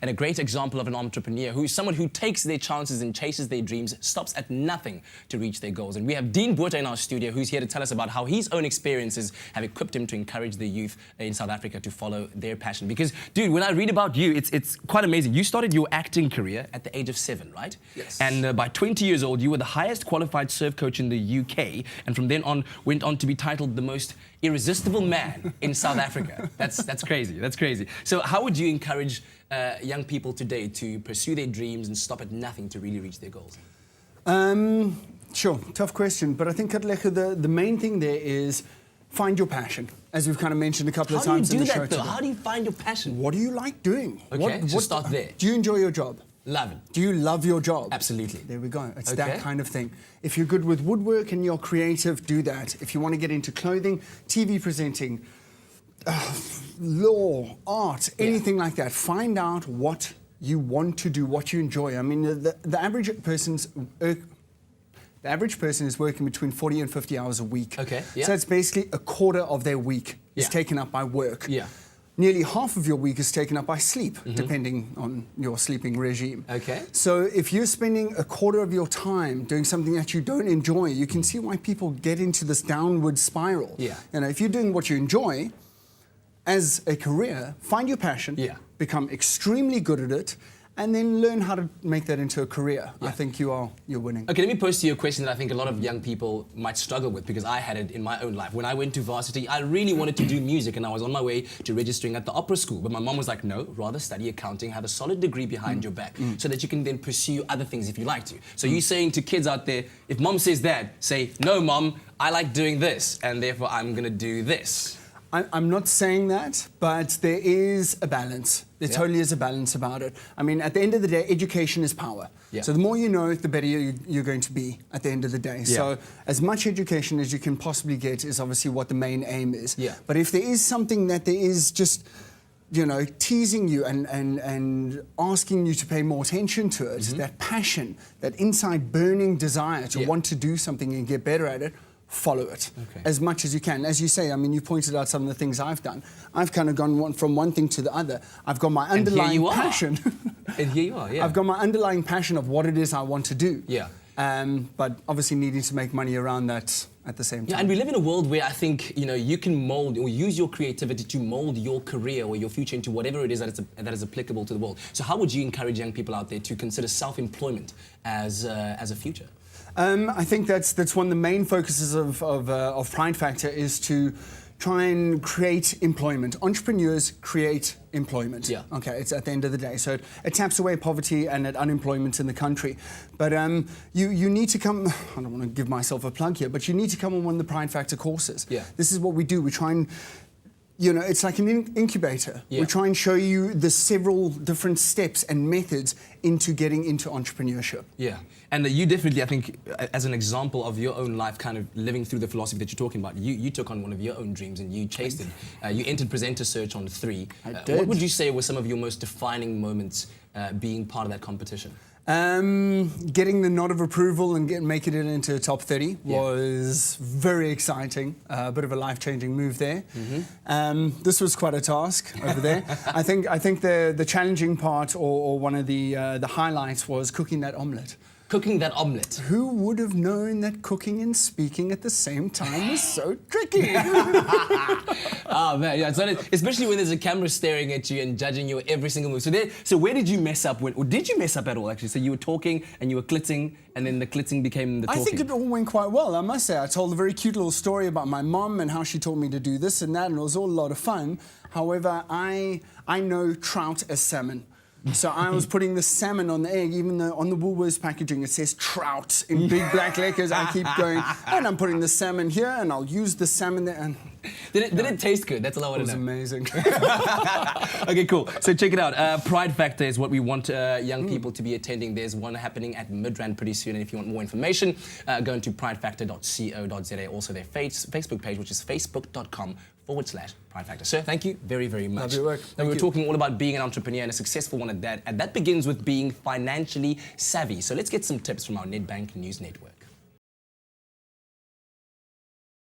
and a great example of an entrepreneur who is someone who takes their chances and chases their dreams, stops at nothing to reach their goals. And we have Dene Botha in our studio, who's here to tell us about how his own experiences have equipped him to encourage the youth in South Africa to follow their passion. Because, dude, when I read about you, it's quite amazing. You started your acting career at the age of 7, right? Yes. And by 20 years old, you were the highest qualified surf coach in the UK, and from then on went on to be titled the most irresistible man in South Africa. That's crazy. That's crazy. So how would you encourage young people today to pursue their dreams and stop at nothing to really reach their goals? Sure, tough question, but I think the main thing there is find your passion, as we've kind of mentioned a couple of times in the show. How do you do that, though? How do you find your passion? What do you like doing? Okay, so start there. Do you enjoy your job? Love it. Do you love your job? Absolutely. There we go. It's Okay. that kind of thing. If you're good with woodwork and you're creative, do that. If you want to get into clothing, TV presenting, law, art, anything like that, find out what you want to do, what you enjoy. I mean, the average person is working between 40 and 50 hours a week. Okay, yeah. So it's basically a quarter of their week is taken up by work. Yeah. Nearly half of your week is taken up by sleep, depending on your sleeping regime. Okay. So if you're spending a quarter of your time doing something that you don't enjoy, you can see why people get into this downward spiral. Yeah. You know, if you're doing what you enjoy as a career, find your passion, become extremely good at it, and then learn how to make that into a career. I think you're winning. Okay, let me pose to you a question that I think a lot of young people might struggle with, because I had it in my own life. When I went to varsity, I really wanted to do music, and I was on my way to registering at the opera school. But my mom was like, no, rather study accounting, have a solid degree behind your back, so that you can then pursue other things if you like to. So you're saying to kids out there, if mom says that, say, no, mom, I like doing this, and therefore I'm going to do this. I'm not saying that, but there is a balance. There totally is a balance about it. I mean, at the end of the day, education is power. So the more you know, the better you're going to be at the end of the day. So as much education as you can possibly get is obviously what the main aim is. But if there is something that there is just, you know, teasing you and asking you to pay more attention to it, that passion, that inside burning desire to want to do something and get better at it, follow it as much as you can. As you say, I mean, you pointed out some of the things I've done. I've kind of gone from one thing to the other. I've got my underlying passion. And here you are, I've got my underlying passion of what it is I want to do. But obviously needing to make money around that at the same time. Yeah, and we live in a world where I think, you know, you can mold or use your creativity to mold your career or your future into whatever it is that is applicable to the world. So how would you encourage young people out there to consider self-employment as a future? I think that's one of the main focuses of Pride Factor is to try and create employment. Entrepreneurs create employment. Okay, it's at the end of the day. So it taps away poverty and unemployment in the country. But you need to come, I don't want to give myself a plug here, but you need to come on one of the Pride Factor courses. This is what we do. We try and, you know, it's like an incubator. We try and show you the several different steps and methods into getting into entrepreneurship. And you definitely, I think, as an example of your own life kind of living through the philosophy that you're talking about, you took on one of your own dreams and you chased it. You entered Presenter Search on 3. I did. What would you say were some of your most defining moments being part of that competition? Getting the nod of approval and making it into top 30 was very exciting. A bit of a life-changing move there. This was quite a task over there. I think the challenging part or one of the highlights was cooking that omelette. Cooking that omelette. Who would have known that cooking and speaking at the same time was so tricky? Oh man, yeah, especially when there's a camera staring at you and judging your every single move. So where did you mess up? Or did you mess up at all, actually? So you were talking and you were klitsing, and then the klitsing became the talking. I think it all went quite well, I must say. I told a very cute little story about my mom and how she taught me to do this and that, and it was all a lot of fun. However, I know trout as salmon. So I was putting the salmon on the egg, even though on the Woolworths packaging it says trout in big black letters. I keep going, and I'm putting the salmon here, and I'll use the salmon there. And did it taste good? That's all I want to know. It was amazing. Okay, cool. So check it out. Pride Factor is what we want young people to be attending. There's one happening at Midrand pretty soon, and if you want more information, go into pridefactor.co.za. Also their Facebook page, which is facebook.com/Pride Factor. Sir, thank you very, very much. Love your work. And we were talking all about being an entrepreneur and a successful one at that, and that begins with being financially savvy. So let's get some tips from our Nedbank News Network.